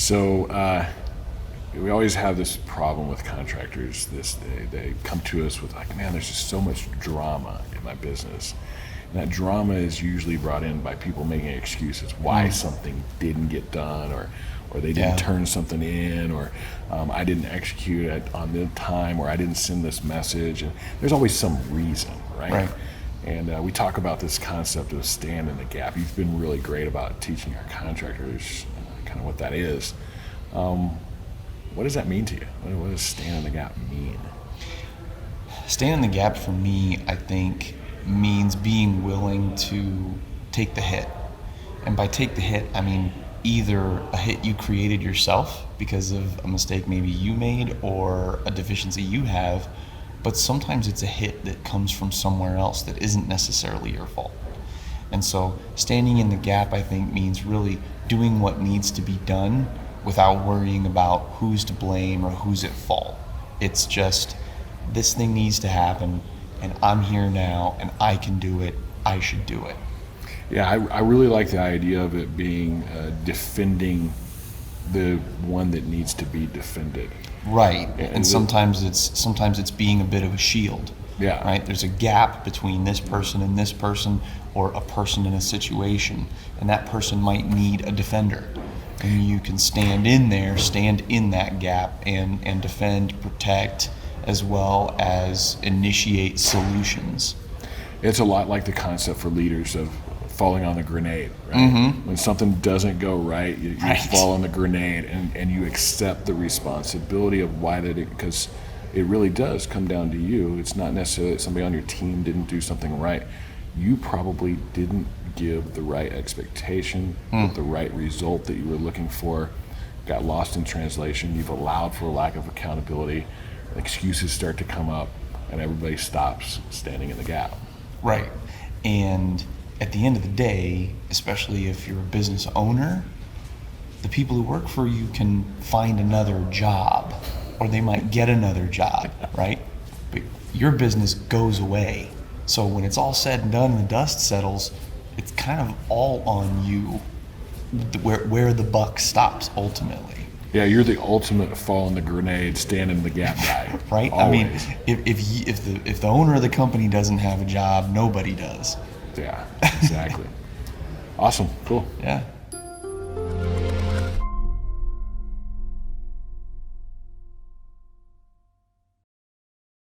So we always have this problem with contractors. They come to us with like, man, there's just so much drama in my business. And that drama is usually brought in by people making excuses why something didn't get done, or they didn't turn something in, or I didn't execute it on the time, or I didn't send this message. And there's always some reason, right? And we talk about this concept of stand in the gap. You've been really great about teaching our contractors kind of what that is. What does that mean to you? What does stand in the gap mean? Stand in the gap for me, I think, means being willing to take the hit. And by take the hit, I mean either a hit you created yourself because of a mistake maybe you made or a deficiency you have, but sometimes it's a hit that comes from somewhere else that isn't necessarily your fault. And so standing in the gap, I think, means really doing what needs to be done without worrying about who's to blame or who's at fault. It's just, this thing needs to happen, and I'm here now, and I can do it. I should do it. Yeah, I really like the idea of it being defending the one that needs to be defended. Right, and sometimes it's being a bit of a shield. Yeah. Right. There's a gap between this person and this person, or a person in a situation, and that person might need a defender. And you can stand in that gap, and defend, protect, as well as initiate solutions. It's a lot like the concept for leaders of falling on the grenade, right? Mm-hmm. When something doesn't go right, you fall on the grenade, and you accept the responsibility of why that it, because it really does come down to you. It's not necessarily that somebody on your team didn't do something right. You probably didn't give the right expectation, the right result that you were looking for, got lost in translation. You've allowed for a lack of accountability. Excuses start to come up, and everybody stops standing in the gap. Right. And at the end of the day, especially if you're a business owner, the people who work for you can find another job, or they might get another job, right? But your business goes away. So when it's all said and done and the dust settles, it's kind of all on you, where the buck stops ultimately. Yeah, you're the ultimate fall in the grenade, stand in the gap guy. Right? Always. I mean, if the owner of the company doesn't have a job, nobody does. Yeah, exactly. Awesome, cool. Yeah.